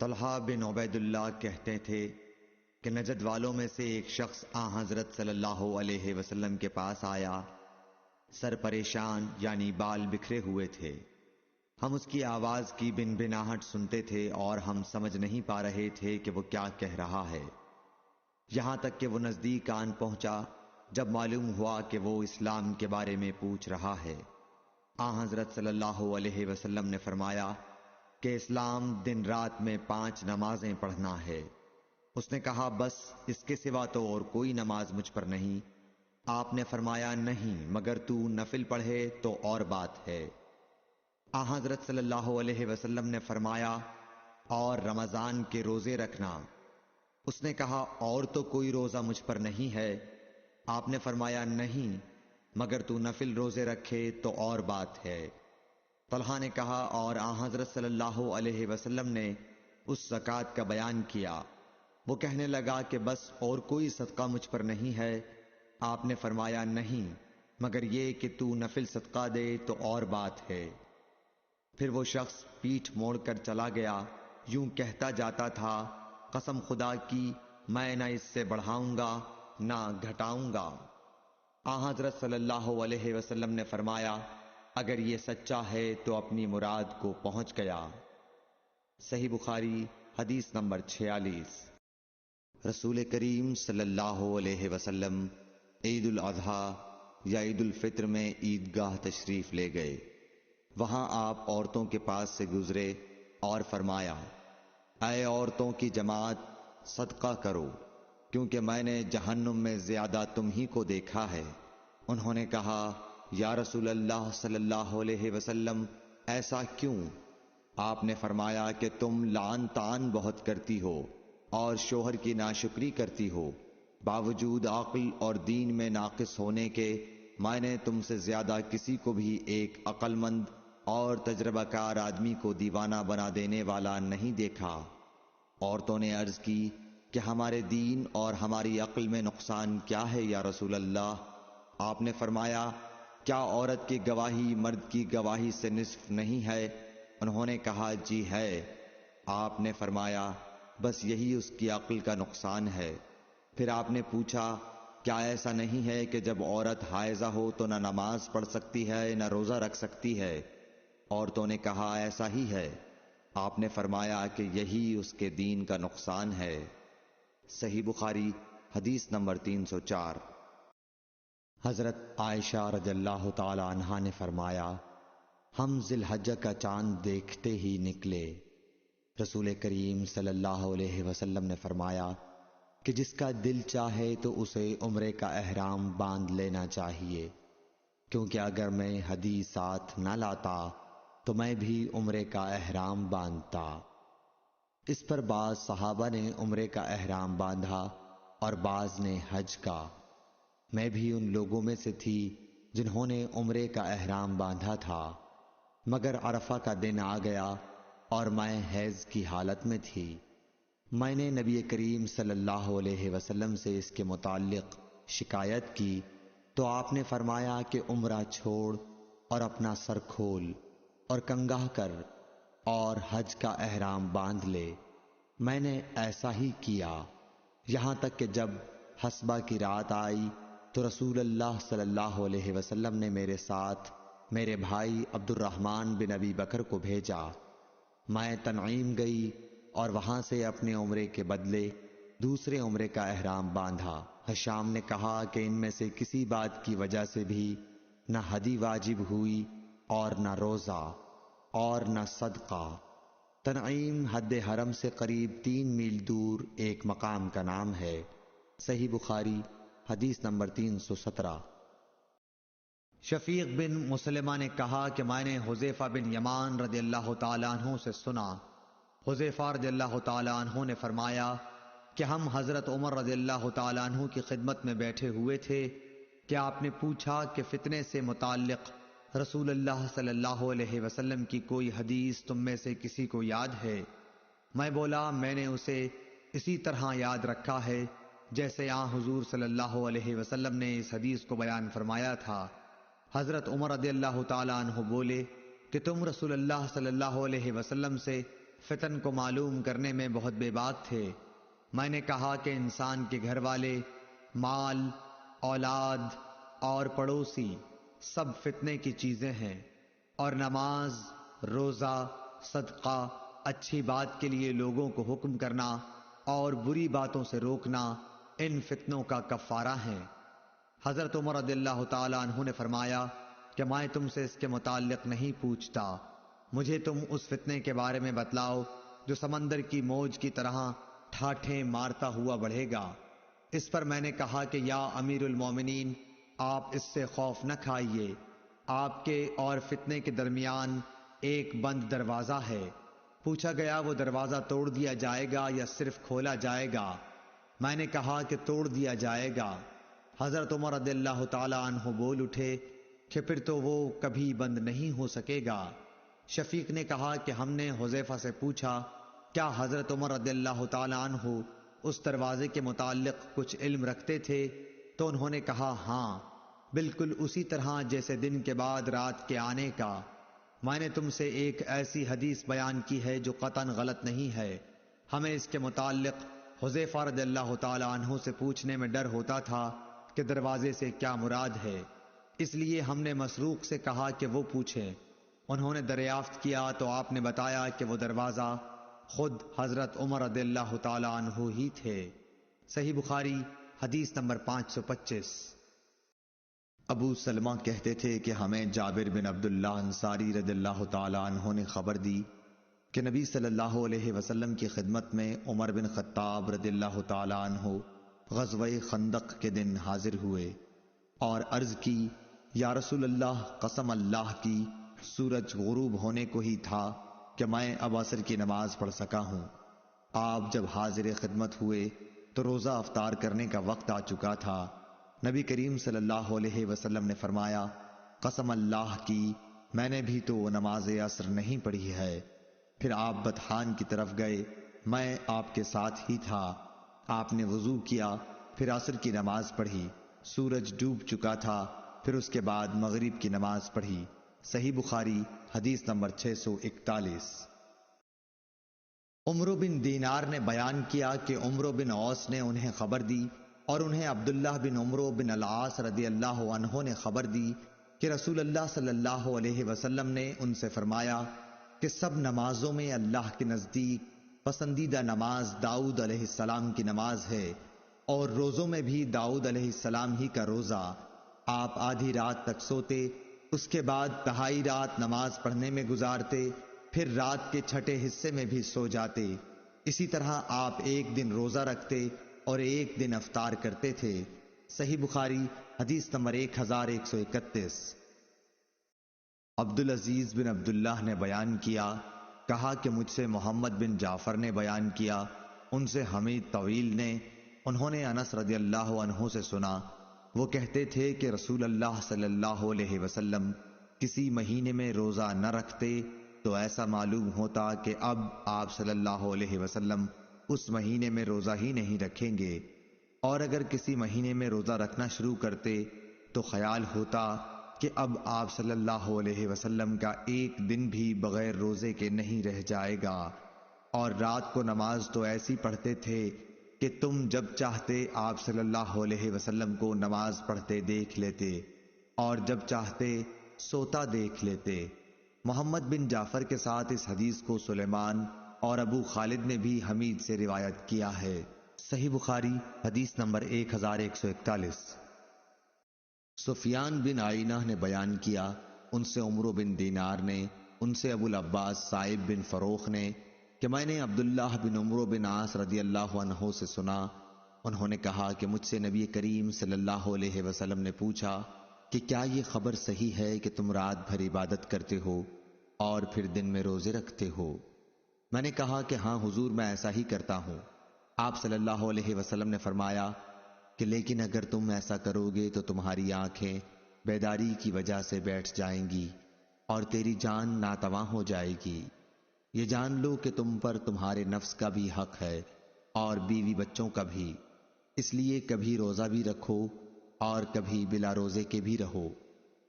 طلحہ بن عبید اللہ کہتے تھے کہ نجد والوں میں سے ایک شخص حضرت صلی اللہ علیہ وسلم کے پاس آیا، سر پریشان یعنی بال بکھرے ہوئے تھے۔ ہم اس کی آواز کی بن بناہٹ سنتے تھے اور ہم سمجھ نہیں پا رہے تھے کہ وہ کیا کہہ رہا ہے، یہاں تک کہ وہ نزدیک آن پہنچا جب معلوم ہوا کہ وہ اسلام کے بارے میں پوچھ رہا ہے۔ حضرت صلی اللہ علیہ وسلم نے فرمایا کہ اسلام دن رات میں 5 نمازیں پڑھنا ہے۔ اس نے کہا بس اس کے سوا تو اور کوئی نماز مجھ پر نہیں۔ آپ نے فرمایا نہیں مگر تو نفل پڑھے تو اور بات ہے۔ حضرت صلی اللہ علیہ وسلم نے فرمایا اور رمضان کے روزے رکھنا۔ اس نے کہا اور تو کوئی روزہ مجھ پر نہیں ہے۔ آپ نے فرمایا نہیں مگر تو نفل روزے رکھے تو اور بات ہے۔ طلحہ نے کہا اور حضرت صلی اللہ علیہ وسلم نے اس زکوٰۃ کا بیان کیا۔ وہ کہنے لگا کہ بس اور کوئی صدقہ مجھ پر نہیں ہے۔ آپ نے فرمایا نہیں مگر یہ کہ تو نفل صدقہ دے تو اور بات ہے۔ پھر وہ شخص پیٹھ موڑ کر چلا گیا، یوں کہتا جاتا تھا قسم خدا کی میں نہ اس سے بڑھاؤں گا نہ گھٹاؤں گا۔ حضرت صلی اللہ علیہ وسلم نے فرمایا اگر یہ سچا ہے تو اپنی مراد کو پہنچ گیا۔ صحیح بخاری حدیث نمبر 46۔ رسول کریم صلی اللہ علیہ وسلم عید الاضحیٰ یا عید الفطر میں عیدگاہ تشریف لے گئے۔ وہاں آپ عورتوں کے پاس سے گزرے اور فرمایا اے عورتوں کی جماعت صدقہ کرو کیونکہ میں نے جہنم میں زیادہ تم ہی کو دیکھا ہے۔ انہوں نے کہا یا رسول اللہ صلی اللہ علیہ وسلم ایسا کیوں؟ آپ نے فرمایا کہ تم لعن طعن بہت کرتی ہو اور شوہر کی ناشکری کرتی ہو، باوجود عقل اور دین میں ناقص ہونے کے میں نے تم سے زیادہ کسی کو بھی ایک عقل مند اور تجربہ کار آدمی کو دیوانہ بنا دینے والا نہیں دیکھا۔ عورتوں نے عرض کی کہ ہمارے دین اور ہماری عقل میں نقصان کیا ہے یا رسول اللہ؟ آپ نے فرمایا کیا عورت کی گواہی مرد کی گواہی سے نصف نہیں ہے؟ انہوں نے کہا جی ہے۔ آپ نے فرمایا بس یہی اس کی عقل کا نقصان ہے۔ پھر آپ نے پوچھا کیا ایسا نہیں ہے کہ جب عورت حائضہ ہو تو نہ نماز پڑھ سکتی ہے نہ روزہ رکھ سکتی ہے؟ عورتوں نے کہا ایسا ہی ہے۔ آپ نے فرمایا کہ یہی اس کے دین کا نقصان ہے۔ صحیح بخاری حدیث نمبر 304۔ حضرت عائشہ رضی اللہ تعالی عنہا نے فرمایا ہم ذی الحجہ کا چاند دیکھتے ہی نکلے۔ رسول کریم صلی اللہ علیہ وسلم نے فرمایا کہ جس کا دل چاہے تو اسے عمرے کا احرام باندھ لینا چاہیے، کیونکہ اگر میں ہدی ساتھ نہ لاتا تو میں بھی عمرے کا احرام باندھتا۔ اس پر بعض صحابہ نے عمرے کا احرام باندھا اور بعض نے حج کا۔ میں بھی ان لوگوں میں سے تھی جنہوں نے عمرے کا احرام باندھا تھا، مگر عرفہ کا دن آ گیا اور میں حیض کی حالت میں تھی۔ میں نے نبی کریم صلی اللہ علیہ وسلم سے اس کے متعلق شکایت کی تو آپ نے فرمایا کہ عمرہ چھوڑ اور اپنا سر کھول اور کنگھا کر اور حج کا احرام باندھ لے۔ میں نے ایسا ہی کیا، یہاں تک کہ جب حسبہ کی رات آئی تو رسول اللہ صلی اللہ علیہ وسلم نے میرے ساتھ میرے بھائی عبد الرحمن بن ابی بکر کو بھیجا۔ میں تنعیم گئی اور وہاں سے اپنے عمرے کے بدلے دوسرے عمرے کا احرام باندھا۔ حشام نے کہا کہ ان میں سے کسی بات کی وجہ سے بھی نہ ہدی واجب ہوئی اور نہ روزہ اور نہ صدقہ۔ تنعیم حد حرم سے قریب 3 میل دور ایک مقام کا نام ہے۔ صحیح بخاری حدیث نمبر 317۔ شفیق بن مسلمہ نے کہا کہ میں نے حذیفہ بن یمان رضی اللہ تعالیٰ عنہ سے سنا۔ حذیفہ رضی اللہ تعالیٰ عنہ نے فرمایا کہ ہم حضرت عمر رضی اللہ تعالیٰ عنہ کی خدمت میں بیٹھے ہوئے تھے کہ آپ نے پوچھا کہ فتنے سے متعلق رسول اللہ صلی اللہ علیہ وسلم کی کوئی حدیث تم میں سے کسی کو یاد ہے؟ میں بولا میں نے اسے اسی طرح یاد رکھا ہے جیسے حضور صلی اللہ علیہ وسلم نے اس حدیث کو بیان فرمایا تھا۔ حضرت عمر رضی اللہ تعالیٰ عنہ بولے کہ تم رسول اللہ صلی اللہ علیہ وسلم سے فتن کو معلوم کرنے میں بہت بے باک تھے۔ میں نے کہا کہ انسان کے گھر والے، مال، اولاد اور پڑوسی سب فتنے کی چیزیں ہیں، اور نماز، روزہ، صدقہ، اچھی بات کے لیے لوگوں کو حکم کرنا اور بری باتوں سے روکنا ان فتنوں کا کفارہ ہیں۔ حضرت عمر رضی اللہ تعالی عنہ نے فرمایا کہ میں تم سے اس کے متعلق نہیں پوچھتا، مجھے تم اس فتنے کے بارے میں بتلاؤ جو سمندر کی موج کی طرح ٹھاٹھیں مارتا ہوا بڑھے گا۔ اس پر میں نے کہا کہ یا امیر المومنین، آپ اس سے خوف نہ کھائیے، آپ کے اور فتنے کے درمیان ایک بند دروازہ ہے۔ پوچھا گیا وہ دروازہ توڑ دیا جائے گا یا صرف کھولا جائے گا؟ میں نے کہا کہ توڑ دیا جائے گا۔ حضرت عمر رضی اللہ تعالی عنہ بول اٹھے کہ پھر تو وہ کبھی بند نہیں ہو سکے گا۔ شفیق نے کہا کہ ہم نے حذیفہ سے پوچھا کیا حضرت عمر رضی اللہ تعالی عنہ اس دروازے کے متعلق کچھ علم رکھتے تھے؟ تو انہوں نے کہا ہاں، بالکل اسی طرح جیسے دن کے بعد رات کے آنے کا۔ میں نے تم سے ایک ایسی حدیث بیان کی ہے جو قطعاً غلط نہیں ہے۔ ہمیں اس کے متعلق حذیفہ رضی اللہ تعالی عنہ سے پوچھنے میں ڈر ہوتا تھا کہ دروازے سے کیا مراد ہے، اس لیے ہم نے مسروق سے کہا کہ وہ پوچھیں۔ انہوں نے دریافت کیا تو آپ نے بتایا کہ وہ دروازہ خود حضرت عمر رضی اللہ تعالی عنہ ہی تھے۔ صحیح بخاری حدیث نمبر 525۔ ابو سلمہ کہتے تھے کہ ہمیں جابر بن عبداللہ انصاری رضی اللہ تعالی عنہ نے خبر دی کہ نبی صلی اللہ علیہ وسلم کی خدمت میں عمر بن خطاب رضی اللہ تعالی عنہ غزوہ خندق کے دن حاضر ہوئے اور عرض کی یا رسول اللہ، قسم اللہ کی سورج غروب ہونے کو ہی تھا کہ میں اب عصر کی نماز پڑھ سکا ہوں۔ آپ جب حاضر خدمت ہوئے تو روزہ افطار کرنے کا وقت آ چکا تھا۔ نبی کریم صلی اللہ علیہ وسلم نے فرمایا قسم اللہ کی میں نے بھی تو نماز عصر نہیں پڑھی ہے۔ پھر آپ بطحان کی طرف گئے، میں آپ کے ساتھ ہی تھا۔ آپ نے وضو کیا، پھر عصر کی نماز پڑھی، سورج ڈوب چکا تھا، پھر اس کے بعد مغرب کی نماز پڑھی۔ صحیح بخاری حدیث نمبر 641۔ عمرو بن دینار نے بیان کیا کہ عمرو بن عوس نے انہیں خبر دی اور انہیں عبداللہ بن عمرو بن العاص رضی اللہ عنہ نے خبر دی کہ رسول اللہ صلی اللہ علیہ وسلم نے ان سے فرمایا کہ سب نمازوں میں اللہ کے نزدیک پسندیدہ نماز داؤد علیہ السلام کی نماز ہے، اور روزوں میں بھی داؤد علیہ السلام ہی کا روزہ۔ آپ آدھی رات تک سوتے، اس کے بعد تہائی رات نماز پڑھنے میں گزارتے، پھر رات کے چھٹے حصے میں بھی سو جاتے۔ اسی طرح آپ ایک دن روزہ رکھتے اور ایک دن افطار کرتے تھے۔ صحیح بخاری حدیث نمبر 1131۔ عبدالعزیز بن عبداللہ نے بیان کیا، کہا کہ مجھ سے محمد بن جعفر نے بیان کیا، ان سے حمید طویل نے، انہوں نے انس رضی اللہ عنہ سے سنا، وہ کہتے تھے کہ رسول اللہ صلی اللہ علیہ وسلم کسی مہینے میں روزہ نہ رکھتے تو ایسا معلوم ہوتا کہ اب آپ صلی اللہ علیہ وسلم اس مہینے میں روزہ ہی نہیں رکھیں گے، اور اگر کسی مہینے میں روزہ رکھنا شروع کرتے تو خیال ہوتا کہ اب آپ صلی اللہ علیہ وسلم کا ایک دن بھی بغیر روزے کے نہیں رہ جائے گا، اور رات کو نماز تو ایسی پڑھتے تھے کہ تم جب چاہتے آپ صلی اللہ علیہ وسلم کو نماز پڑھتے دیکھ لیتے اور جب چاہتے سوتا دیکھ لیتے۔ محمد بن جعفر کے ساتھ اس حدیث کو سلیمان اور ابو خالد نے بھی حمید سے روایت کیا ہے۔ صحیح بخاری حدیث نمبر 1141۔ سفیان بن عینہ نے بیان کیا، ان سے عمرو بن دینار نے، ان سے ابو العباس صائب بن فروخ نے کہ میں نے عبداللہ بن عمرو بن عاص رضی اللہ عنہ سے سنا، انہوں نے کہا کہ مجھ سے نبی کریم صلی اللہ علیہ وسلم نے پوچھا کہ کیا یہ خبر صحیح ہے کہ تم رات بھر عبادت کرتے ہو اور پھر دن میں روزے رکھتے ہو؟ میں نے کہا کہ ہاں حضور، میں ایسا ہی کرتا ہوں۔ آپ صلی اللہ علیہ وسلم نے فرمایا کہ لیکن اگر تم ایسا کرو گے تو تمہاری آنکھیں بیداری کی وجہ سے بیٹھ جائیں گی اور تیری جان ناتواں ہو جائے گی۔ یہ جان لو کہ تم پر تمہارے نفس کا بھی حق ہے اور بیوی بچوں کا بھی، اس لیے کبھی روزہ بھی رکھو اور کبھی بلا روزے کے بھی رہو،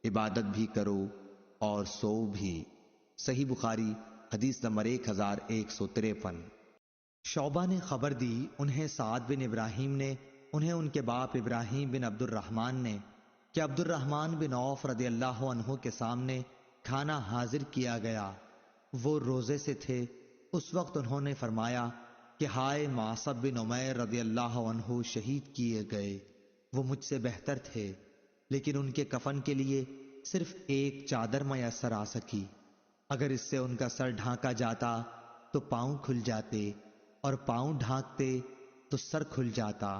عبادت بھی کرو اور سو بھی۔ صحیح بخاری حدیث نمبر 1153۔ شعبہ نے خبر دی انہیں سعد بن ابراہیم نے انہیں ان کے باپ ابراہیم بن عبد الرحمن نے کہ عبد الرحمن بن عوف رضی اللہ عنہ کے سامنے کھانا حاضر کیا گیا، وہ روزے سے تھے۔ اس وقت انہوں نے فرمایا کہ ہائے معصب بن عمیر رضی اللہ عنہ شہید کیے گئے، وہ مجھ سے بہتر تھے، لیکن ان کے کفن کے لیے صرف ایک چادر میسر آ سکی، اگر اس سے ان کا سر ڈھانکا جاتا تو پاؤں کھل جاتے، اور پاؤں ڈھانکتے تو سر کھل جاتا۔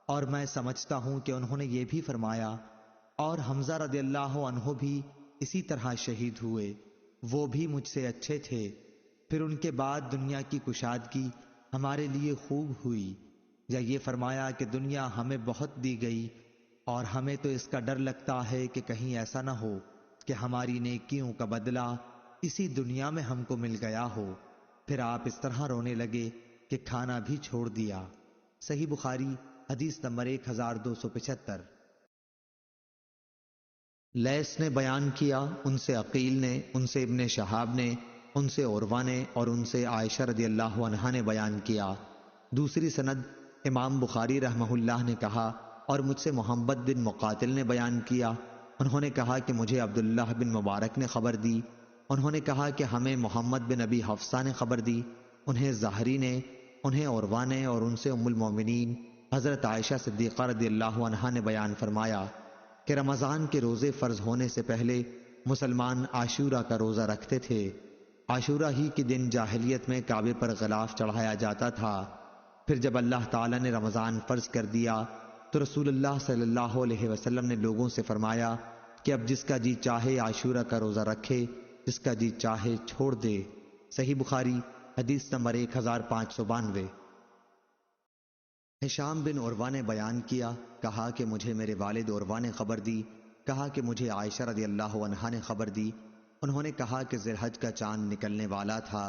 اور میں سمجھتا ہوں کہ انہوں نے یہ بھی فرمایا اور حمزہ رضی اللہ عنہ بھی اسی طرح شہید ہوئے، وہ بھی مجھ سے اچھے تھے۔ پھر ان کے بعد دنیا کی کشادگی ہمارے لیے خوب ہوئی، یا یہ فرمایا کہ دنیا ہمیں بہت دی گئی اور ہمیں تو اس کا ڈر لگتا ہے کہ کہیں ایسا نہ ہو کہ ہماری نیکیوں کا بدلہ اسی دنیا میں ہم کو مل گیا ہو۔ پھر آپ اس طرح رونے لگے کہ کھانا بھی چھوڑ دیا۔ صحیح بخاری حدیث نمبر 1275۔ لیث نے بیان کیا، ان سے عقیل نے، ان سے ابن شہاب نے، ان سے عروہ نے، اور ان سے عائشہ رضی اللہ عنہا نے بیان کیا۔ دوسری سند امام بخاری رحمہ اللہ نے کہا اور مجھ سے محمد بن مقاتل نے بیان کیا، انہوں نے کہا کہ مجھے عبداللہ بن مبارک نے خبر دی، انہوں نے کہا کہ ہمیں محمد بن ابی حفصہ نے خبر دی، انہیں زہری نے، انہیں عروہ نے، اور ان سے ام المومنین حضرت عائشہ صدیقہ رضی اللہ عنہا نے بیان فرمایا کہ رمضان کے روزے فرض ہونے سے پہلے مسلمان عاشورہ کا روزہ رکھتے تھے۔ عاشورہ ہی کے دن جاہلیت میں کعبے پر غلاف چڑھایا جاتا تھا۔ پھر جب اللہ تعالیٰ نے رمضان فرض کر دیا تو رسول اللہ صلی اللہ علیہ وسلم نے لوگوں سے فرمایا کہ اب جس کا جی چاہے عاشورہ کا روزہ رکھے، جس کا جی چاہے چھوڑ دے۔ صحیح بخاری حدیث نمبر 1592۔ ہشام بن عروہ نے بیان کیا، کہا کہ مجھے میرے والد عروہ نے خبر دی، کہا کہ مجھے عائشہ رضی اللہ عنہا نے خبر دی، انہوں نے کہا کہ ذی الحج کا چاند نکلنے والا تھا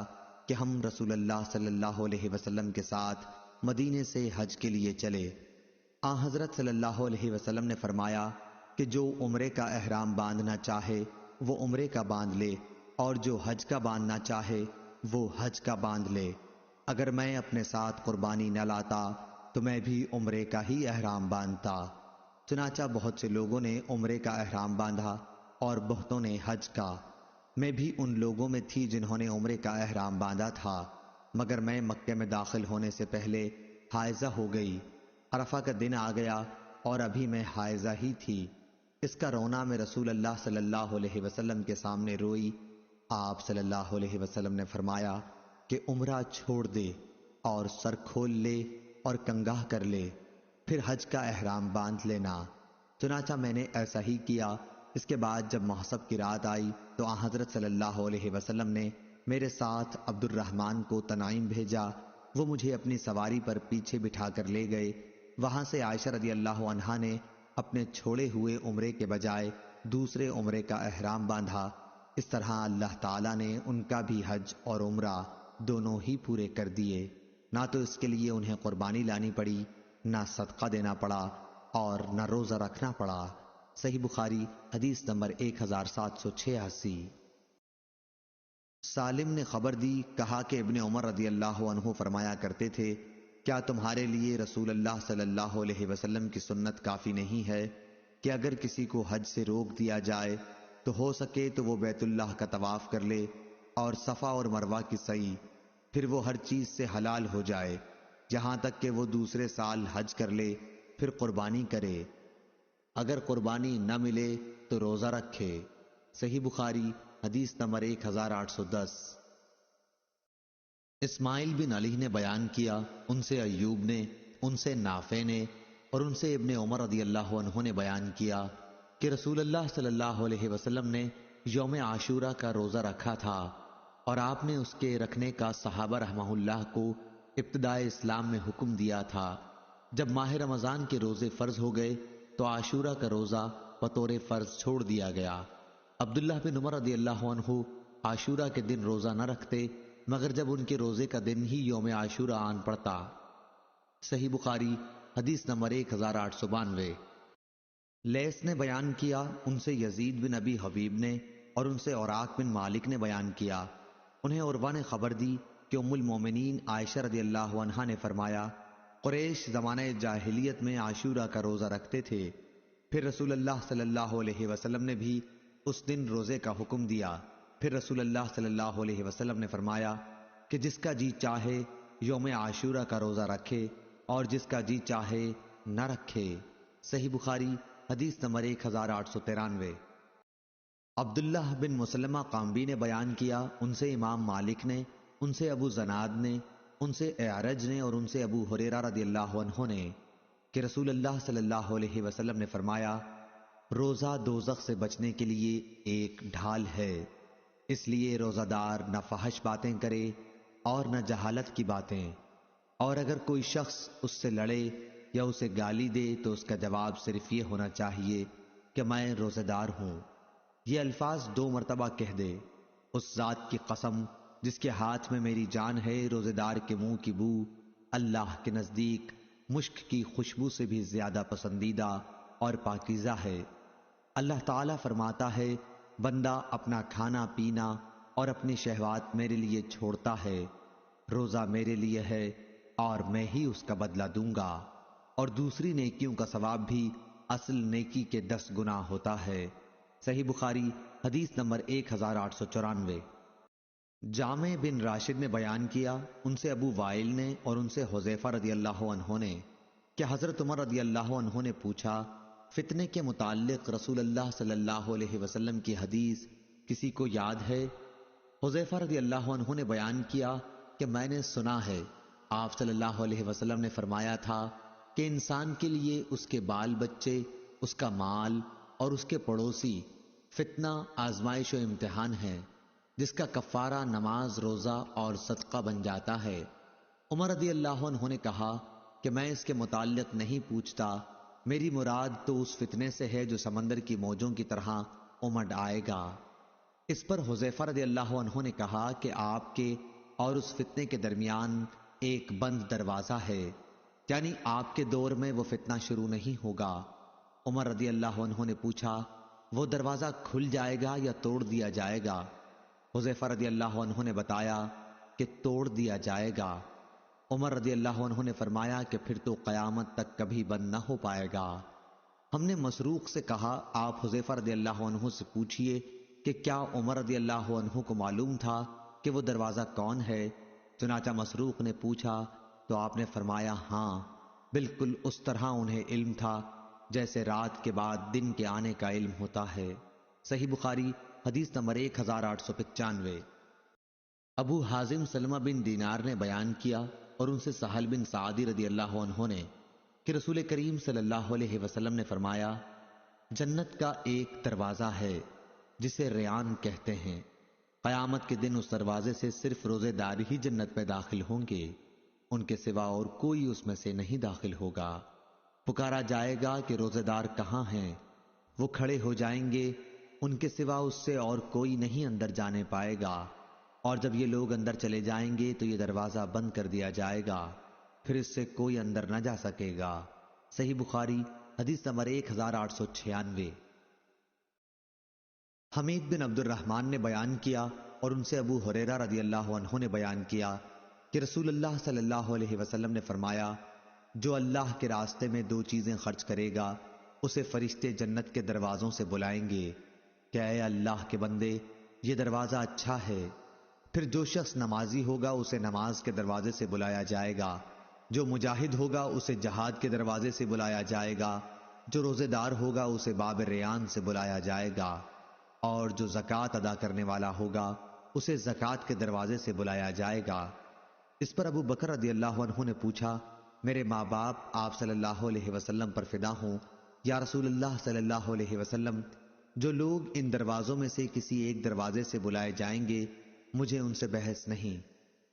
کہ ہم رسول اللہ صلی اللہ علیہ وسلم کے ساتھ مدینے سے حج کے لیے چلے۔ حضرت صلی اللہ علیہ وسلم نے فرمایا کہ جو عمرے کا احرام باندھنا چاہے وہ عمرے کا باندھ لے، اور جو حج کا باندھنا چاہے وہ حج کا باندھ لے۔ اگر میں اپنے ساتھ قربانی نہ لاتا تو میں بھی عمرے کا ہی احرام باندھتا۔ چنانچہ بہت سے لوگوں نے عمرے کا احرام باندھا اور بہتوں نے حج کا۔ میں بھی ان لوگوں میں تھی جنہوں نے عمرے کا احرام باندھا تھا، مگر میں مکے میں داخل ہونے سے پہلے حائضہ ہو گئی۔ عرفہ کا دن آ گیا اور ابھی میں حائضہ ہی تھی۔ اس کا رونا میں رسول اللہ صلی اللہ علیہ وسلم کے سامنے روئی۔ آپ صلی اللہ علیہ وسلم نے فرمایا کہ عمرہ چھوڑ دے اور سر کھول لے اور کنگاہ کر لے، پھر حج کا احرام باندھ لینا۔ چنانچہ میں نے ایسا ہی کیا۔ اس کے بعد جب محسب کی رات آئی تو حضرت صلی اللہ علیہ وسلم نے میرے ساتھ عبد الرحمن کو تنعیم بھیجا، وہ مجھے اپنی سواری پر پیچھے بٹھا کر لے گئے۔ وہاں سے عائشہ رضی اللہ عنہا نے اپنے چھوڑے ہوئے عمرے کے بجائے دوسرے عمرے کا احرام باندھا۔ اس طرح اللہ تعالیٰ نے ان کا بھی حج اور عمرہ دونوں ہی پورے کر دیے، نہ تو اس کے لیے انہیں قربانی لانی پڑی، نہ صدقہ دینا پڑا، اور نہ روزہ رکھنا پڑا۔ صحیح بخاری حدیث نمبر 1786۔ سالم نے خبر دی، کہا کہ ابن عمر رضی اللہ عنہ فرمایا کرتے تھے، کیا تمہارے لیے رسول اللہ صلی اللہ علیہ وسلم کی سنت کافی نہیں ہے کہ اگر کسی کو حج سے روک دیا جائے تو ہو سکے تو وہ بیت اللہ کا طواف کر لے اور صفا اور مروہ کی سعی، پھر وہ ہر چیز سے حلال ہو جائے، جہاں تک کہ وہ دوسرے سال حج کر لے، پھر قربانی کرے، اگر قربانی نہ ملے تو روزہ رکھے۔ صحیح بخاری حدیث نمبر 1810۔ اسماعیل بن علی نے بیان کیا، ان سے ایوب نے، ان سے نافع نے، اور ان سے ابن عمر رضی اللہ عنہ نے بیان کیا کہ رسول اللہ صلی اللہ علیہ وسلم نے یوم عاشورہ کا روزہ رکھا تھا، اور آپ نے اس کے رکھنے کا صحابہ رحمہ اللہ کو ابتدائے اسلام میں حکم دیا تھا۔ جب ماہ رمضان کے روزے فرض ہو گئے تو عاشورہ کا روزہ بطور فرض چھوڑ دیا گیا۔ عبداللہ بن عمر رضی اللہ عنہ عاشورہ کے دن روزہ نہ رکھتے مگر جب ان کے روزے کا دن ہی یوم عاشورہ آن پڑتا۔ صحیح بخاری حدیث نمبر 1892۔ لیث نے بیان کیا، ان سے یزید بن ابی حبیب نے، اور ان سے اوراق بن مالک نے بیان کیا انہیں عروہ نے خبر دی کہ ام المومنین عائشہ رضی اللہ عنہا نے فرمایا، قریش زمانہ جاہلیت میں عاشورہ کا روزہ رکھتے تھے، پھر رسول اللہ صلی اللہ علیہ وسلم نے بھی اس دن روزے کا حکم دیا۔ پھر رسول اللہ صلی اللہ علیہ وسلم نے فرمایا کہ جس کا جی چاہے یوم عاشورہ کا روزہ رکھے اور جس کا جی چاہے نہ رکھے۔ صحیح بخاری حدیث نمبر 1893۔ عبداللہ بن مسلمہ قامبی نے بیان کیا، ان سے امام مالک نے، ان سے ابو زناد نے، ان سے اعرج نے اور ان سے ابو ہریرہ رضی اللہ عنہ نے کہ رسول اللہ صلی اللہ علیہ وسلم نے فرمایا، روزہ دوزخ سے بچنے کے لیے ایک ڈھال ہے، اس لیے روزہ دار نہ فحش باتیں کرے اور نہ جہالت کی باتیں، اور اگر کوئی شخص اس سے لڑے یا اسے گالی دے تو اس کا جواب صرف یہ ہونا چاہیے کہ میں روزہ دار ہوں۔ یہ الفاظ 2 مرتبہ کہہ دے، اس ذات کی قسم جس کے ہاتھ میں میری جان ہے، روزے دار کے منہ کی بو اللہ کے نزدیک مشک کی خوشبو سے بھی زیادہ پسندیدہ اور پاکیزہ ہے۔ اللہ تعالیٰ فرماتا ہے، بندہ اپنا کھانا پینا اور اپنی شہوات میرے لیے چھوڑتا ہے، روزہ میرے لیے ہے اور میں ہی اس کا بدلہ دوں گا، اور دوسری نیکیوں کا ثواب بھی اصل نیکی کے 10 گنا ہوتا ہے۔ صحیح بخاری حدیث نمبر 1894۔ جامع بن راشد نے بیان کیا، ان سے ابو وائل نے اور ان سے حذیفہ رضی اللہ عنہ نے کہ حضرت عمر رضی اللہ عنہ نے پوچھا، فتنے کے متعلق رسول اللہ صلی اللہ علیہ وسلم کی حدیث کسی کو یاد ہے؟ حذیفہ رضی اللہ عنہ نے بیان کیا کہ میں نے سنا ہے، آپ صلی اللہ علیہ وسلم نے فرمایا تھا کہ انسان کے لیے اس کے بال بچے، اس کا مال اور اس کے پڑوسی فتنہ، آزمائش و امتحان ہے، جس کا کفارہ نماز، روزہ اور صدقہ بن جاتا ہے۔ عمر رضی اللہ عنہ نے کہا کہ میں اس کے متعلق نہیں پوچھتا، میری مراد تو اس فتنے سے ہے جو سمندر کی موجوں کی طرح امڈ آئے گا۔ اس پر حذیفہ رضی اللہ عنہ نے کہا کہ آپ کے اور اس فتنے کے درمیان ایک بند دروازہ ہے، یعنی آپ کے دور میں وہ فتنہ شروع نہیں ہوگا۔ عمر رضی اللہ عنہ نے پوچھا، وہ دروازہ کھل جائے گا یا توڑ دیا جائے گا؟ حذیفہ رضی اللہ عنہ نے بتایا کہ توڑ دیا جائے گا۔ عمر رضی اللہ عنہ نے فرمایا کہ پھر تو قیامت تک کبھی بند نہ ہو پائے گا۔ ہم نے مسروق سے کہا، آپ حذیفہ رضی اللہ عنہ سے پوچھئے کہ کیا عمر رضی اللہ عنہ کو معلوم تھا کہ وہ دروازہ کون ہے؟ چنانچہ مسروق نے پوچھا تو آپ نے فرمایا، ہاں، بالکل اس طرح انہیں علم تھا جیسے رات کے بعد دن کے آنے کا علم ہوتا ہے۔ صحیح بخاری حدیث نمبر 1895۔ ابو حازم سلمہ بن دینار نے بیان کیا اور ان سے سہل بن سعدی رضی اللہ عنہ نے کہ رسول کریم صلی اللہ علیہ وسلم نے فرمایا، جنت کا ایک دروازہ ہے جسے ریان کہتے ہیں، قیامت کے دن اس دروازے سے صرف روزے دار ہی جنت میں داخل ہوں گے، ان کے سوا اور کوئی اس میں سے نہیں داخل ہوگا۔ پکارا جائے گا کہ روزے دار کہاں ہیں؟ وہ کھڑے ہو جائیں گے، ان کے سوا اس سے اور کوئی نہیں اندر جانے پائے گا، اور جب یہ لوگ اندر چلے جائیں گے تو یہ دروازہ بند کر دیا جائے گا، پھر اس سے کوئی اندر نہ جا سکے گا۔ صحیح بخاری حدیث نمبر 1896۔ حمید بن عبد الرحمن نے بیان کیا اور ان سے ابو ہریرہ رضی اللہ عنہ نے بیان کیا کہ رسول اللہ صلی اللہ علیہ وسلم نے فرمایا، جو اللہ کے راستے میں 2 چیزیں خرچ کرے گا اسے فرشتے جنت کے دروازوں سے بلائیں گے کہ اے اللہ کے بندے، یہ دروازہ اچھا ہے۔ پھر جو شخص نمازی ہوگا اسے نماز کے دروازے سے بلایا جائے گا، جو مجاہد ہوگا اسے جہاد کے دروازے سے بلایا جائے گا، جو روزے دار ہوگا اسے باب ریان سے بلایا جائے گا، اور جو زکوٰۃ ادا کرنے والا ہوگا اسے زکوٰۃ کے دروازے سے بلایا جائے گا۔ اس پر ابو بکر رضی اللہ عنہ نے پوچھا، میرے ماں باپ آپ صلی اللہ علیہ وسلم پر فدا ہوں، یا رسول اللہ صلی اللہ علیہ وسلم، جو لوگ ان دروازوں میں سے کسی ایک دروازے سے بلائے جائیں گے مجھے ان سے بحث نہیں،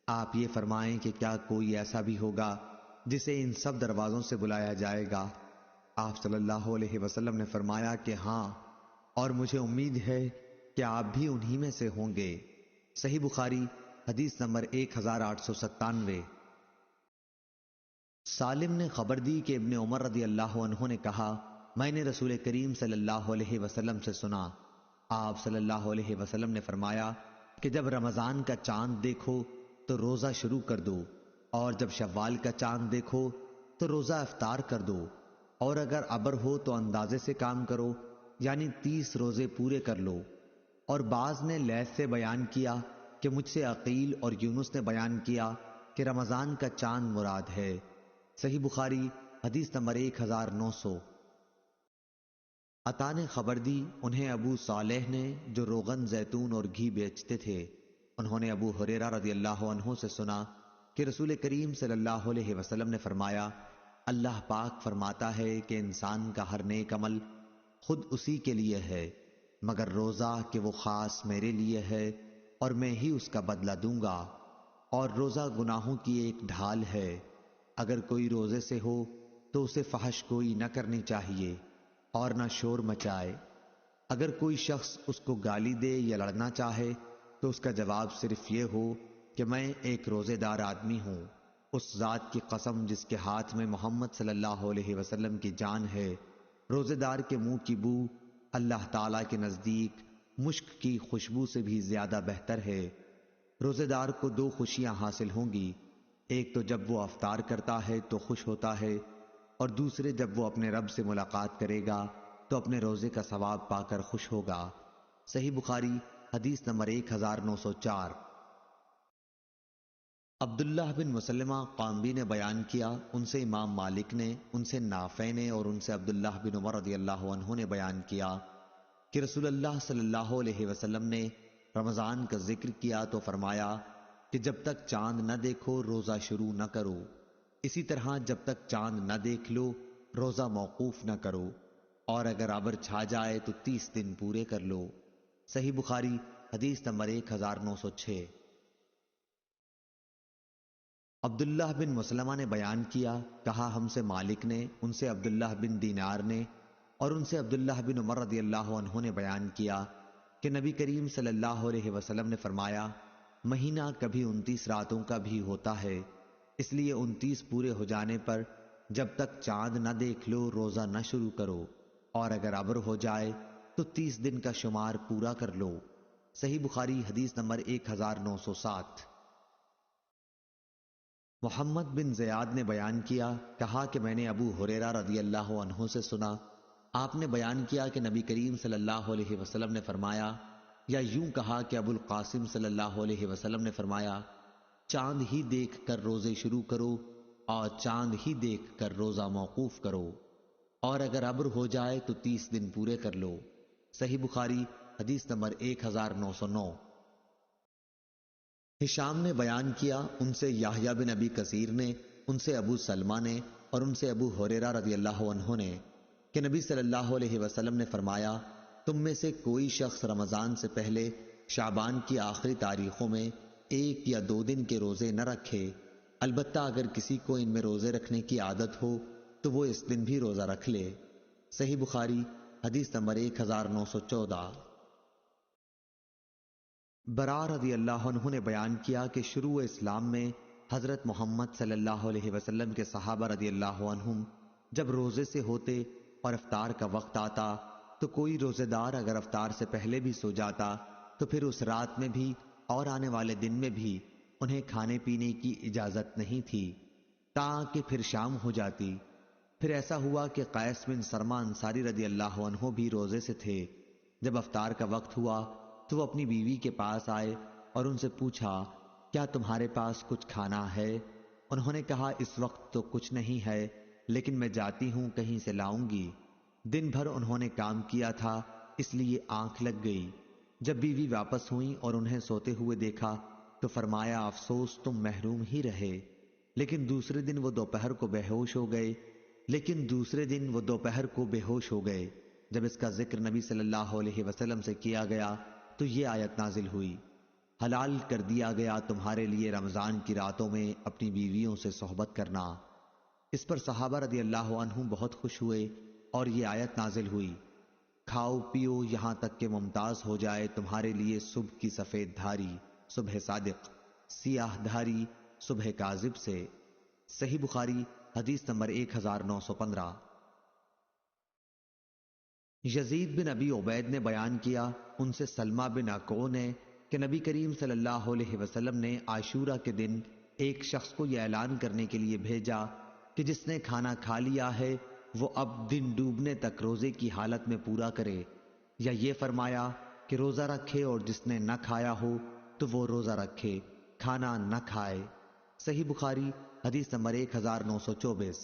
آپ یہ فرمائیں کہ کیا کوئی ایسا بھی ہوگا جسے ان سب دروازوں سے بلایا جائے گا؟ آپ صلی اللہ علیہ وسلم نے فرمایا کہ ہاں، اور مجھے امید ہے کہ آپ بھی انہی میں سے ہوں گے۔ صحیح بخاری حدیث نمبر 1897۔ سالم نے خبر دی کہ ابن عمر رضی اللہ عنہ نے کہا، میں نے رسول کریم صلی اللہ علیہ وسلم سے سنا، آپ صلی اللہ علیہ وسلم نے فرمایا، کہ جب رمضان کا چاند دیکھو تو روزہ شروع کر دو، اور جب شوال کا چاند دیکھو تو روزہ افطار کر دو، اور اگر ابر ہو تو اندازے سے کام کرو، یعنی 30 روزے پورے کر لو۔ اور بعض نے لیث سے بیان کیا کہ مجھ سے عقیل اور یونس نے بیان کیا کہ رمضان کا چاند مراد ہے۔ صحیح بخاری حدیث نمبر 1900۔ عطا نے خبر دی، انہیں ابو صالح نے جو روغن، زیتون اور گھی بیچتے تھے، انہوں نے ابو ہریرہ رضی اللہ عنہ سے سنا کہ رسول کریم صلی اللہ علیہ وسلم نے فرمایا، اللہ پاک فرماتا ہے کہ انسان کا ہر نیک عمل خود اسی کے لیے ہے مگر روزہ کہ وہ خاص میرے لیے ہے اور میں ہی اس کا بدلہ دوں گا، اور روزہ گناہوں کی ایک ڈھال ہے۔ اگر کوئی روزے سے ہو تو اسے فحش گوئی نہ کرنی چاہیے اور نہ شور مچائے۔ اگر کوئی شخص اس کو گالی دے یا لڑنا چاہے تو اس کا جواب صرف یہ ہو کہ میں ایک روزے دار آدمی ہوں، اس ذات کی قسم جس کے ہاتھ میں محمد صلی اللہ علیہ وسلم کی جان ہے، روزے دار کے منہ کی بو اللہ تعالیٰ کے نزدیک مشک کی خوشبو سے بھی زیادہ بہتر ہے۔ روزے دار کو 2 خوشیاں حاصل ہوں گی، ایک تو جب وہ افطار کرتا ہے تو خوش ہوتا ہے، اور دوسرے جب وہ اپنے رب سے ملاقات کرے گا تو اپنے روزے کا ثواب پا کر خوش ہوگا۔ صحیح بخاری حدیث نمبر 1904۔ عبداللہ بن مسلمہ قامبی نے بیان کیا، ان سے امام مالک نے، ان سے نافع نے، اور ان سے عبداللہ بن عمر رضی اللہ عنہ نے بیان کیا کہ رسول اللہ صلی اللہ علیہ وسلم نے رمضان کا ذکر کیا تو فرمایا کہ جب تک چاند نہ دیکھو روزہ شروع نہ کرو، اسی طرح جب تک چاند نہ دیکھ لو روزہ موقوف نہ کرو، اور اگر ابر چھا جائے تو 30 دن پورے کر لو۔ صحیح بخاری حدیث نمبر 1906۔ عبداللہ بن مسلمہ نے بیان کیا، کہا ہم سے مالک نے، ان سے عبداللہ بن دینار نے، اور ان سے عبداللہ بن عمر رضی اللہ عنہ نے بیان کیا کہ نبی کریم صلی اللہ علیہ وسلم نے فرمایا، مہینہ کبھی 29 راتوں کا بھی ہوتا ہے، اس لیے 29 پورے ہو جانے پر جب تک چاند نہ دیکھ لو روزہ نہ شروع کرو، اور اگر ابر ہو جائے تو 30 دن کا شمار پورا کر لو۔ صحیح بخاری حدیث نمبر 1907۔ محمد بن زیاد نے بیان کیا، کہا کہ میں نے ابو ہریرہ رضی اللہ عنہ سے سنا، آپ نے بیان کیا کہ نبی کریم صلی اللہ علیہ وسلم نے فرمایا، یا یوں کہا کہ ابو القاسم صلی اللہ علیہ وسلم نے فرمایا، چاند ہی دیکھ کر روزے شروع کرو اور چاند ہی دیکھ کر روزہ موقوف کرو، اور اگر ابر ہو جائے تو 30 دن پورے کر لو۔ صحیح بخاری حدیث نمبر 1909۔ ہشام نے بیان کیا، ان سے یحییٰ بن ابی کثیر نے، ان سے ابو سلمہ نے، اور ان سے ابو ہریرہ رضی اللہ عنہ نے کہ نبی صلی اللہ علیہ وسلم نے فرمایا، تم میں سے کوئی شخص رمضان سے پہلے شعبان کی آخری تاریخوں میں 1 یا 2 دن کے روزے نہ رکھے، البتہ اگر کسی کو ان میں روزے رکھنے کی عادت ہو تو وہ اس دن بھی روزہ رکھ لے۔ صحیح بخاری حدیث نمبر 1914۔ برا رضی اللہ عنہ نے بیان کیا کہ شروع اسلام میں حضرت محمد صلی اللہ علیہ وسلم کے صحابہ رضی اللہ عنہم جب روزے سے ہوتے اور افطار کا وقت آتا تو کوئی روزے دار اگر افطار سے پہلے بھی سو جاتا تو پھر اس رات میں بھی اور آنے والے دن میں بھی انہیں کھانے پینے کی اجازت نہیں تھی تاکہ پھر شام ہو جاتی۔ پھر ایسا ہوا کہ قیس بن سرمہ انصاری رضی اللہ عنہ بھی روزے سے تھے۔ جب افطار کا وقت ہوا تو وہ اپنی بیوی کے پاس آئے اور ان سے پوچھا، کیا تمہارے پاس کچھ کھانا ہے؟ انہوں نے کہا، اس وقت تو کچھ نہیں ہے، لیکن میں جاتی ہوں کہیں سے لاؤں گی۔ دن بھر انہوں نے کام کیا تھا اس لیے آنکھ لگ گئی۔ جب بیوی واپس ہوئیں اور انہیں سوتے ہوئے دیکھا تو فرمایا، افسوس تم محروم ہی رہے۔ لیکن دوسرے دن وہ دوپہر کو بے ہوش ہو گئے۔ جب اس کا ذکر نبی صلی اللہ علیہ وسلم سے کیا گیا تو یہ آیت نازل ہوئی، حلال کر دیا گیا تمہارے لیے رمضان کی راتوں میں اپنی بیویوں سے صحبت کرنا۔ اس پر صحابہ رضی اللہ عنہم بہت خوش ہوئے اور یہ آیت نازل ہوئی، کھاؤ پیو یہاں تک کہ ممتاز ہو جائے تمہارے لیے صبح کی سفید دھاری صبح صادق، سیاہ دھاری صبح کاذب سے۔ صحیح بخاری حدیث نمبر 1915۔ یزید بن ابی عبید نے بیان کیا، ان سے سلمہ بن اکوع نے، کہ نبی کریم صلی اللہ علیہ وسلم نے عاشورہ کے دن ایک شخص کو یہ اعلان کرنے کے لیے بھیجا کہ جس نے کھانا کھا لیا ہے وہ اب دن ڈوبنے تک روزے کی حالت میں پورا کرے، یا یہ فرمایا کہ روزہ رکھے اور جس نے نہ کھایا ہو تو وہ روزہ رکھے، کھانا نہ کھائے۔ صحیح بخاری حدیث نمبر 1924۔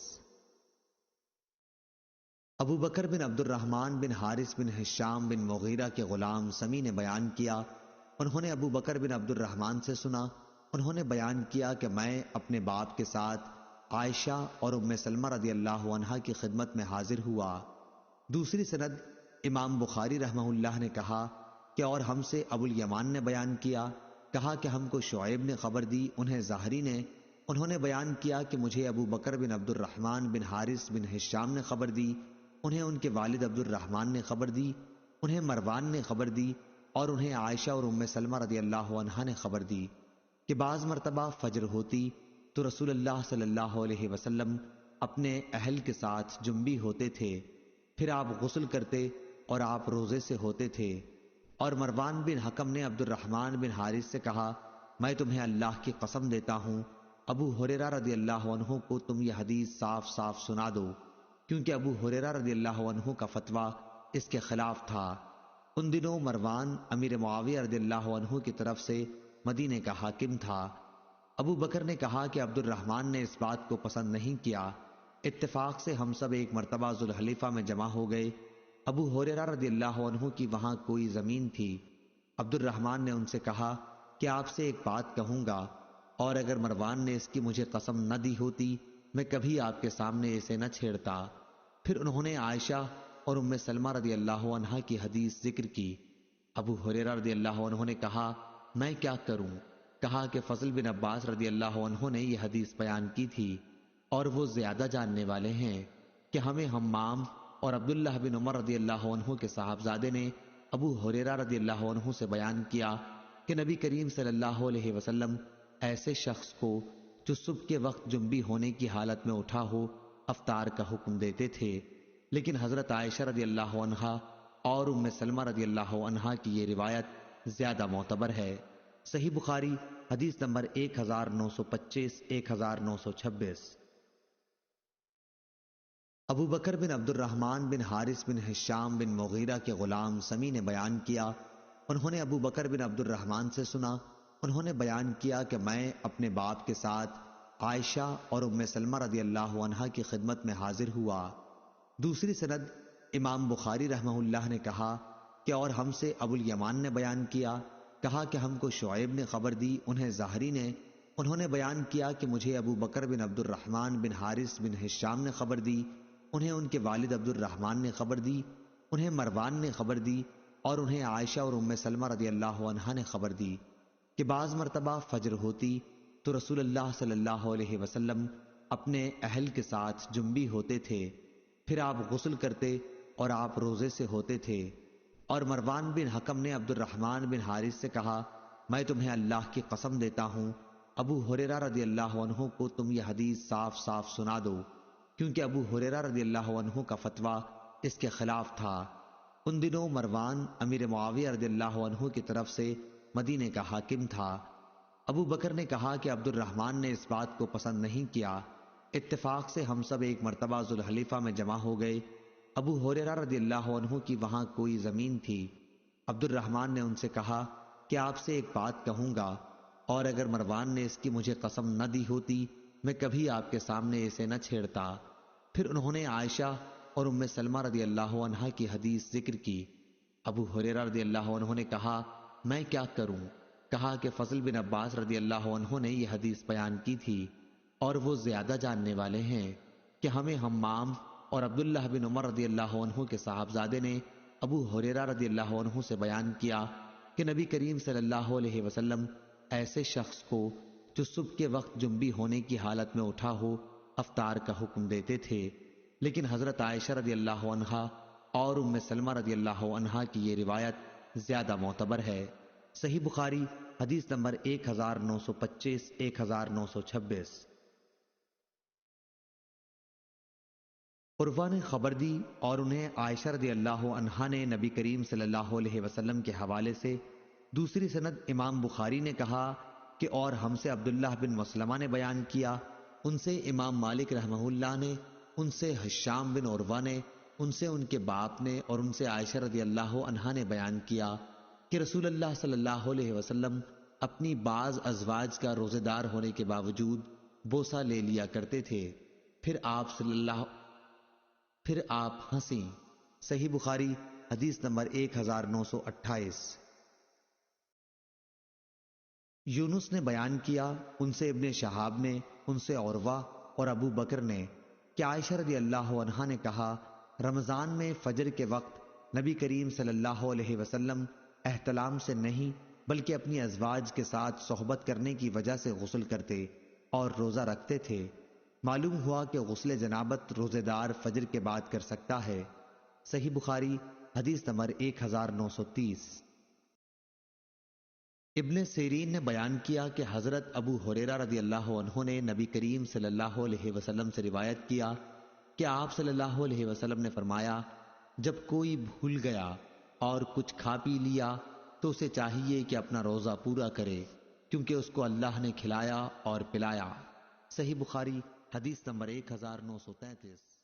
ابو بکر بن عبد الرحمن بن حارث بن ہشام بن مغیرہ کے غلام سمی نے بیان کیا، انہوں نے ابو بکر بن عبد الرحمن سے سنا، انہوں نے بیان کیا کہ میں اپنے باپ کے ساتھ عائشہ اور ام سلمہ رضی اللہ عنہا کی خدمت میں حاضر ہوا۔ دوسری سند امام بخاری رحمہ اللہ نے کہا کہ اور ہم سے ابو الیمان نے بیان کیا، کہا کہ ہم کو شعیب نے خبر دی، انہیں زہری نے، انہوں نے بیان کیا کہ مجھے ابو بکر بن عبد الرحمن بن حارث بن ہشام نے خبر دی، انہیں ان کے والد عبد الرحمن نے خبر دی، انہیں مروان نے خبر دی، اور انہیں عائشہ اور ام سلمہ رضی اللہ عنہا نے خبر دی کہ بعض مرتبہ فجر ہوتی تو رسول اللہ صلی اللہ علیہ وسلم اپنے اہل کے ساتھ جنبی ہوتے تھے، پھر آپ غسل کرتے اور آپ روزے سے ہوتے تھے۔ اور مروان بن حکم نے عبد الرحمن بن حارث سے کہا، میں تمہیں اللہ کی قسم دیتا ہوں ابو ہریرہ رضی اللہ عنہ کو تم یہ حدیث صاف صاف سنا دو، کیونکہ ابو ہریرہ رضی اللہ عنہ کا فتویٰ اس کے خلاف تھا۔ ان دنوں مروان امیر معاویہ رضی اللہ عنہ کی طرف سے مدینے کا حاکم تھا۔ ابو بکر نے کہا کہ عبد الرحمن نے اس بات کو پسند نہیں کیا۔ اتفاق سے ہم سب ایک مرتبہ ذوالحلیفہ میں جمع ہو گئے۔ ابو ہریرہ رضی اللہ عنہ کی وہاں کوئی زمین تھی۔ عبد الرحمن نے ان سے کہا کہ آپ سے ایک بات کہوں گا، اور اگر مروان نے اس کی مجھے قسم نہ دی ہوتی میں کبھی آپ کے سامنے اسے نہ چھیڑتا۔ پھر انہوں نے عائشہ اور ام سلمہ رضی اللہ عنہا کی حدیث ذکر کی۔ ابو ہریرہ رضی اللہ عنہ نے کہا، میں کیا کروں؟ کہا کہ فضل بن عباس رضی اللہ عنہ نے یہ حدیث بیان کی تھی، اور وہ زیادہ جاننے والے ہیں کہ ہمیں حمام اور عبداللہ بن عمر رضی اللہ عنہ کے صاحبزادے نے ابو ہریرہ رضی اللہ عنہ سے بیان کیا کہ نبی کریم صلی اللہ علیہ وسلم ایسے شخص کو جو صبح کے وقت جنبی ہونے کی حالت میں اٹھا ہو افطار کا حکم دیتے تھے، لیکن حضرت عائشہ رضی اللہ عنہا اور ام سلمہ رضی اللہ عنہا کی یہ روایت زیادہ معتبر ہے۔ صحیح بخاری حدیث نمبر 1925 1926۔ ابو بکر بن عبد الرحمن بن حارث بن ہشام بن مغیرہ کے غلام سمی نے بیان کیا، انہوں نے ابو بکر بن عبد الرحمن سے سنا، انہوں نے بیان کیا کہ میں اپنے باپ کے ساتھ عائشہ اور ام سلمہ رضی اللہ عنہا کی خدمت میں حاضر ہوا۔ دوسری سند امام بخاری رحمہ اللہ نے کہا کہ اور ہم سے ابو الیمان نے بیان کیا، کہا کہ ہم کو شعیب نے خبر دی، انہیں زہری نے، انہوں نے بیان کیا کہ مجھے ابو بکر بن عبد الرحمن بن حارث بن ہشام نے خبر دی، انہیں ان کے والد عبد الرحمن نے خبر دی، انہیں مروان نے خبر دی، اور انہیں عائشہ اور ام سلمہ رضی اللہ عنہا نے خبر دی کہ بعض مرتبہ فجر ہوتی تو رسول اللہ صلی اللہ علیہ وسلم اپنے اہل کے ساتھ جنبی ہوتے تھے، پھر آپ غسل کرتے اور آپ روزے سے ہوتے تھے۔ اور مروان بن حکم نے عبد الرحمن بن حارث سے کہا، میں تمہیں اللہ کی قسم دیتا ہوں ابو ہریرہ رضی اللہ عنہ کو تم یہ حدیث صاف صاف سنا دو، کیونکہ ابو ہریرہ رضی اللہ عنہ کا فتویٰ اس کے خلاف تھا۔ ان دنوں مروان امیر معاویہ رضی اللہ عنہ کی طرف سے مدینے کا حاکم تھا۔ ابو بکر نے کہا کہ عبد الرحمن نے اس بات کو پسند نہیں کیا۔ اتفاق سے ہم سب ایک مرتبہ ذوالحلیفہ میں جمع ہو گئے۔ ابو ہریرہ رضی اللہ عنہ کی وہاں کوئی زمین تھی۔ عبد الرحمن نے ان سے کہا کہ آپ سے ایک بات کہوں گا، اور اگر مروان نے اس کی مجھے قسم نہ دی ہوتی میں کبھی آپ کے سامنے اسے نہ چھیڑتا۔ پھر انہوں نے عائشہ اور ام سلمہ رضی اللہ عنہا کی حدیث ذکر کی۔ ابو ہریرہ رضی اللہ عنہ نے کہا، میں کیا کروں؟ کہا کہ فضل بن عباس رضی اللہ عنہ نے یہ حدیث بیان کی تھی، اور وہ زیادہ جاننے والے ہیں کہ ہمیں حمام اور عبداللہ بن عمر رضی اللہ عنہ کے صاحبزادے نے ابو ہریرہ رضی اللہ عنہ سے بیان کیا کہ نبی کریم صلی اللہ علیہ وسلم ایسے شخص کو جو صبح کے وقت جنبی ہونے کی حالت میں اٹھا ہو افطار کا حکم دیتے تھے، لیکن حضرت عائشہ رضی اللہ عنہا اور ام سلمہ رضی اللہ عنہا کی یہ روایت زیادہ معتبر ہے۔ صحیح بخاری حدیث نمبر 1925 1926۔ عروہ نے خبر دی اور انہیں عائشہ رضی اللہ عنہا نے نبی کریم صلی اللہ علیہ وسلم کے حوالے سے دوسری سند امام بخاری نے کہا کہ اور ہم سے عبداللہ بن مسلمہ نے بیان کیا، ان سے امام مالک رحمہ اللہ نے، ان سے حشام بن عروہ نے، ان سے ان کے باپ نے، اور ان سے عائشہ رضی اللہ عنہا نے بیان کیا کہ رسول اللہ صلی اللہ علیہ وسلم اپنی بعض ازواج کا روزے دار ہونے کے باوجود بوسہ لے لیا کرتے تھے، پھر آپ ہنسیں۔ صحیح بخاری حدیث نمبر 1928۔ یونس نے بیان کیا، ان سے ابن شہاب نے، ان سے عروہ اور ابو بکر نے کہ عائشہ رضی اللہ عنہا نے کہا، رمضان میں فجر کے وقت نبی کریم صلی اللہ علیہ وسلم احتلام سے نہیں بلکہ اپنی ازواج کے ساتھ صحبت کرنے کی وجہ سے غسل کرتے اور روزہ رکھتے تھے۔ معلوم ہوا کہ غسل جنابت روزے دار فجر کے بعد کر سکتا ہے۔ صحیح بخاری حدیث نمبر 1930۔ ابن سیرین نے بیان کیا کہ حضرت ابو ہریرہ رضی اللہ عنہ نے نبی کریم صلی اللہ علیہ وسلم سے روایت کیا کہ آپ صلی اللہ علیہ وسلم نے فرمایا، جب کوئی بھول گیا اور کچھ کھا پی لیا تو اسے چاہیے کہ اپنا روزہ پورا کرے، کیونکہ اس کو اللہ نے کھلایا اور پلایا۔ صحیح بخاری حدیث نمبر 1933۔